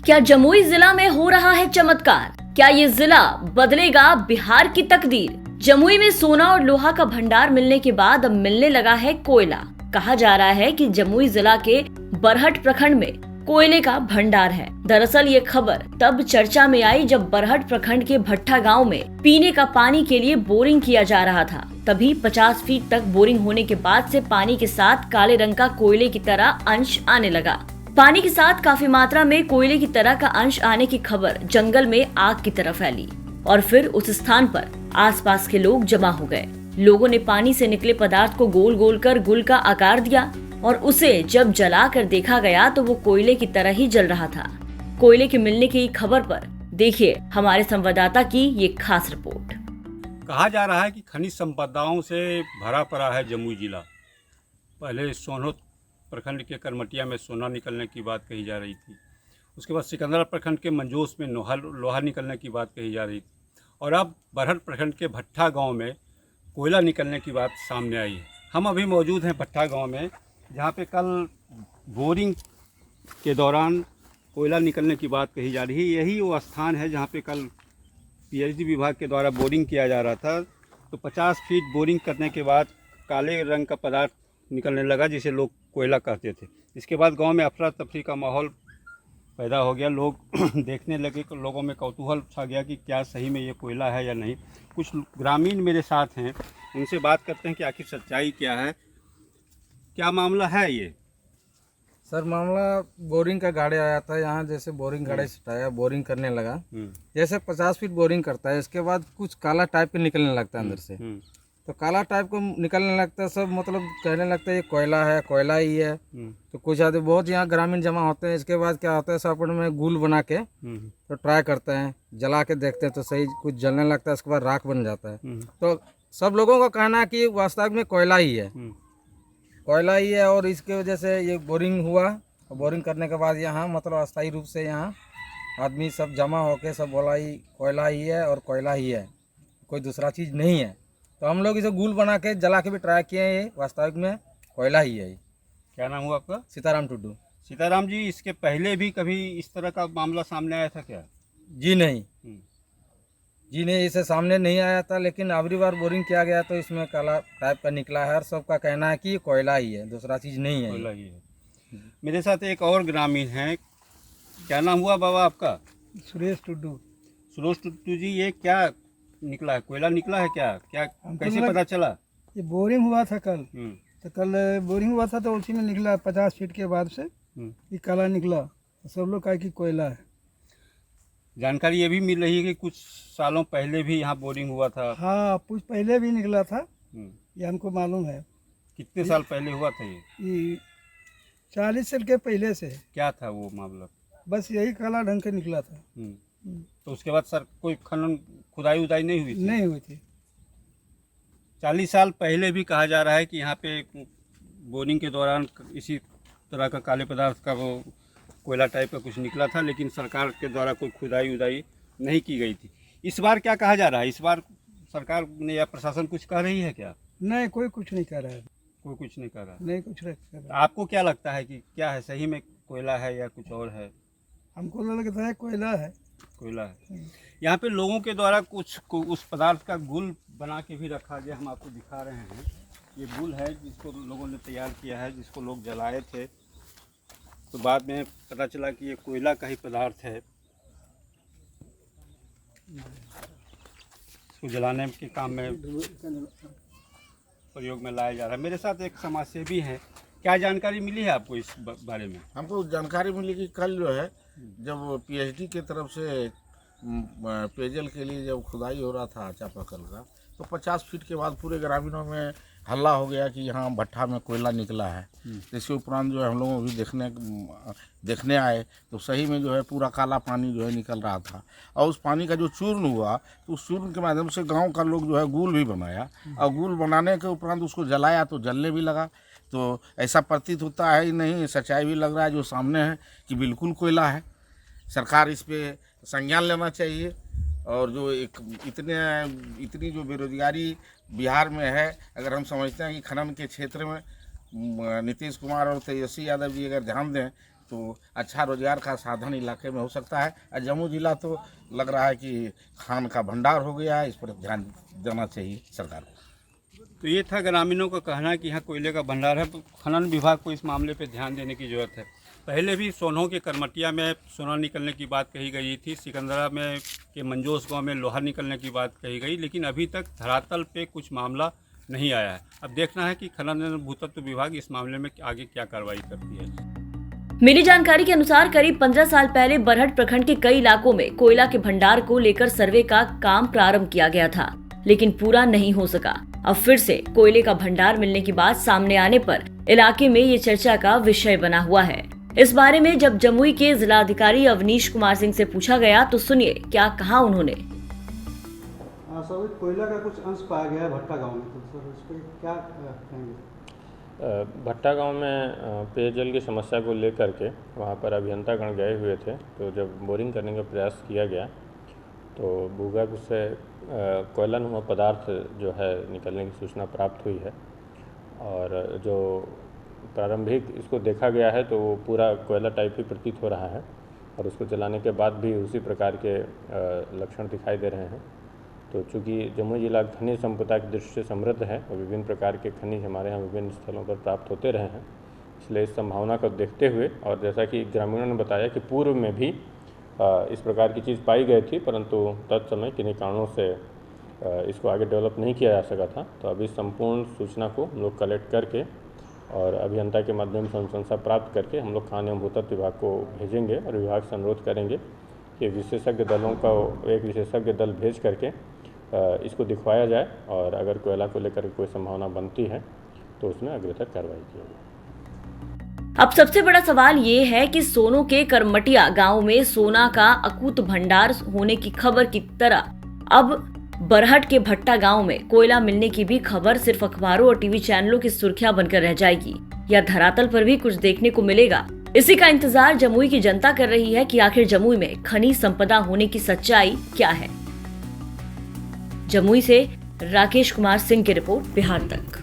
क्या जमुई जिला में हो रहा है चमत्कार? क्या ये जिला बदलेगा बिहार की तकदीर? जमुई में सोना और लोहा का भंडार मिलने के बाद अब मिलने लगा है कोयला। कहा जा रहा है कि जमुई जिला के बरहट प्रखंड में कोयले का भंडार है। दरअसल ये खबर तब चर्चा में आई जब बरहट प्रखंड के भट्टा गांव में पीने का पानी के लिए बोरिंग किया जा रहा था। तभी 50 फीट तक बोरिंग होने के बाद से पानी के साथ काले रंग का कोयले की तरह अंश आने लगा। पानी के साथ काफी मात्रा में कोयले की तरह का अंश आने की खबर जंगल में आग की तरह फैली और फिर उस स्थान पर आसपास के लोग जमा हो गए। लोगों ने पानी से निकले पदार्थ को गोल गोल कर गुल का आकार दिया और उसे जब जला कर देखा गया तो वो कोयले की तरह ही जल रहा था। कोयले के मिलने की खबर पर देखिए हमारे संवाददाता की ये खास रिपोर्ट। कहा जा रहा है कि खनिज संपदाओं से भरा पड़ा है जमुई जिला। पहले सोनोत प्रखंड के करमटिया में सोना निकलने की बात कही जा रही थी, उसके बाद सिकंदरा प्रखंड के मंजोस में लोहा निकलने की बात कही जा रही थी और अब बरहट प्रखंड के भट्टा गांव में कोयला निकलने की बात सामने आई है। हम अभी मौजूद हैं भट्टा गांव में, जहां पे कल बोरिंग के दौरान कोयला निकलने की बात कही जा रही है। यही वो स्थान है जहां पे कल पीएचडी विभाग के द्वारा बोरिंग किया जा रहा था। तो 50 फीट बोरिंग करने के बाद काले रंग का पदार्थ निकलने लगा जिसे लोग कोयला कहते थे। इसके बाद गांव में अफरा तफरी का माहौल पैदा हो गया। लोग देखने लगे, लोगों में कौतूहल छा गया कि क्या सही में ये कोयला है या नहीं। कुछ ग्रामीण मेरे साथ हैं, उनसे बात करते हैं कि आखिर सच्चाई क्या है, क्या मामला है ये। सर मामला बोरिंग का गाड़ी आया था यहाँ, जैसे बोरिंग गाड़ी से आया, बोरिंग करने लगा। जैसे 50 फीट बोरिंग करता है, इसके बाद कुछ काला टाइप के निकलने लगता है अंदर से। तो काला टाइप को निकलने लगता है, सब मतलब कहने लगता है ये कोयला है, कोयला ही है। तो कुछ आदमी बहुत यहाँ ग्रामीण जमा होते हैं। इसके बाद क्या होता है, सब अपने में गुल बना के तो ट्राई करते हैं, जला के देखते हैं तो सही कुछ जलने लगता है, उसके बाद राख बन जाता है। तो सब लोगों का कहना है कि वास्तव में कोयला ही है, कोयला ही है। और इसके वजह से ये बोरिंग हुआ। बोरिंग करने के बाद यहाँ मतलब अस्थायी रूप से यहाँ आदमी सब जमा होके सब बोला ही कोयला ही है और कोयला ही है, कोई दूसरा चीज़ नहीं है। तो हम लोग इसे गुल बना के जला के भी ट्राई किए हैं, ये वास्तविक में कोयला ही है। क्या नाम हुआ आपका? सीताराम टुड्डू। सीताराम जी, इसके पहले भी कभी इस तरह का मामला सामने आया था क्या? जी नहीं, जी नहीं, इसे सामने नहीं आया था। लेकिन अगली बार बोरिंग किया गया तो इसमें काला टाइप का निकला है और सबका कहना है कि ये कोयला ही है, दूसरा चीज़ नहीं है। कोयला ही है। मेरे साथ एक और ग्रामीण हैं। क्या नाम हुआ बाबा आपका? सुरेश टुड्डू। सुरेश टुड्डू जी, ये क्या निकला है? कोयला निकला है क्या? क्या कैसे पता चला? ये बोरिंग हुआ था कल। तो कल बोरिंग हुआ था तो उसी में निकला 50 फीट के बाद से ये काला निकला। सब लोग कहा कि कोयला है। जानकारी ये भी मिल रही है कि कुछ सालों पहले भी यहाँ बोरिंग हुआ था। हाँ, कुछ पहले भी निकला था, ये हमको मालूम है। कितने साल पहले हुआ था ये? 40 साल के पहले से। क्या था वो मामला? बस यही काला ढंग के निकला था। तो उसके बाद सर कोई खनन खुदाई उदाई नहीं हुई थी? नहीं हुई थी। 40 साल पहले भी कहा जा रहा है कि यहाँ पे बोरिंग के दौरान इसी तरह का काले पदार्थ का वो कोयला टाइप का कुछ निकला था, लेकिन सरकार के द्वारा कोई खुदाई उदाई नहीं की गई थी। इस बार क्या कहा जा रहा है? इस बार सरकार ने या प्रशासन कुछ कह रही है क्या? नहीं, कोई कुछ नहीं कर रहा है। कोई कुछ नहीं कर रहा? नहीं कुछ नहीं कर रहा। आपको क्या लगता है कि क्या है, सही में कोयला है या कुछ और है? हमको लगता है कोयला है। कोयला है। यहाँ पे लोगों के द्वारा कुछ उस पदार्थ का गुल बना के भी रखा गया। हम आपको दिखा रहे हैं, ये गुल है जिसको लोगों ने तैयार किया है, जिसको लोग जलाए थे। तो बाद में पता चला कि ये कोयला का ही पदार्थ है, इसको जलाने के काम में प्रयोग में लाया जा रहा है। मेरे साथ एक समाजसेवी हैं। क्या जानकारी मिली है आपको इस बारे में? हमको जानकारी मिली कि कल जो है जब पीएचडी की तरफ से पेयजल के लिए जब खुदाई हो रहा था चापाकल का, तो 50 फीट के बाद पूरे ग्रामीणों में हल्ला हो गया कि यहाँ भट्टा में कोयला निकला है। इसके उपरांत जो है हम लोग भी देखने आए तो सही में जो है पूरा काला पानी जो है निकल रहा था। और उस पानी का जो चूर्ण हुआ तो उस चूर्ण के माध्यम से गांव का लोग जो है गुल भी बनाया और गुल बनाने के उपरांत उसको जलाया तो जलने भी लगा। तो ऐसा प्रतीत होता है ही नहीं, सच्चाई भी लग रहा है जो सामने है कि बिल्कुल कोयला है। सरकार इस पर संज्ञान लेना चाहिए। और जो इतनी जो बेरोजगारी बिहार में है, अगर हम समझते हैं कि खनन के क्षेत्र में नीतीश कुमार और तेजस्वी यादव जी अगर ध्यान दें तो अच्छा रोजगार का साधन इलाके में हो सकता है। और जम्मू जिला तो लग रहा है कि खान का भंडार हो गया है, इस पर ध्यान देना चाहिए सरकार को। तो ये था ग्रामीणों का कहना है कि यहाँ कोयले का भंडार है, तो खनन विभाग को इस मामले पे ध्यान देने की ज़रूरत है। पहले भी सोनों के करमटिया में सोना निकलने की बात कही गई थी, सिकंदरा में के मंजोस गांव में लोहा निकलने की बात कही गई, लेकिन अभी तक धरातल पे कुछ मामला नहीं आया है। अब देखना है कि खनन एवं भूतत्व विभाग इस मामले में आगे क्या कार्रवाई करती है। मिली जानकारी के अनुसार करीब 15 साल पहले बरहट प्रखंड के कई इलाकों में कोयला के भंडार को लेकर सर्वे का काम प्रारंभ किया गया था, लेकिन पूरा नहीं हो सका। अब फिर से कोयले का भंडार मिलने की बात सामने आने पर इलाके में ये चर्चा का विषय बना हुआ है। इस बारे में जब जमुई के जिलाधिकारी अवनीश कुमार सिंह से पूछा गया तो सुनिए क्या कहा उन्होंने। सर, कोयला का कुछ अंश पाया गया है भट्टा गांव में, तो सर उस पर क्या कहेंगे? भट्टा गांव में पेयजल की समस्या को लेकर के वहां पर अभियंतागण गए हुए थे। तो जब बोरिंग करने का प्रयास किया गया तो भूगर्भ से कोयला नुमा पदार्थ जो है निकलने की सूचना प्राप्त हुई है, और जो प्रारंभिक इसको देखा गया है तो वो पूरा कोयला टाइप ही प्रतीत हो रहा है, और उसको जलाने के बाद भी उसी प्रकार के लक्षण दिखाई दे रहे हैं। तो चूँकि जमुई जिला खनिज संपदा की दृष्टि से समृद्ध है और विभिन्न प्रकार के खनिज हमारे यहाँ विभिन्न स्थलों पर प्राप्त होते रहे हैं, इसलिए इस संभावना को देखते हुए, और जैसा कि ग्रामीणों ने बताया कि पूर्व में भी इस प्रकार की चीज़ पाई गई थी, परंतु तत्समय किन्हीं कारणों से इसको आगे डेवलप नहीं किया जा सका था। तो अभी संपूर्ण सूचना को हम लोग कलेक्ट करके और अभियंता के माध्यम से अनुशंसा प्राप्त करके हम लोग खान एवं भूतत्व विभाग को भेजेंगे, और विभाग से अनुरोध करेंगे कि विशेषज्ञ दलों का एक विशेषज्ञ दल भेज करके इसको दिखवाया जाए, और अगर कोयला को लेकर कोई संभावना बनती है तो उसमें अग्रतर कार्रवाई की जाए। अब सबसे बड़ा सवाल ये है कि सोनों के करमटिया गांव में सोना का अकूत भंडार होने की खबर की तरह अब बरहट के भट्टा गांव में कोयला मिलने की भी खबर सिर्फ अखबारों और टीवी चैनलों की सुर्खियां बनकर रह जाएगी, या धरातल पर भी कुछ देखने को मिलेगा। इसी का इंतजार जमुई की जनता कर रही है कि आखिर जमुई में खनिज संपदा होने की सच्चाई क्या है। जमुई से राकेश कुमार सिंह की रिपोर्ट, बिहार तक।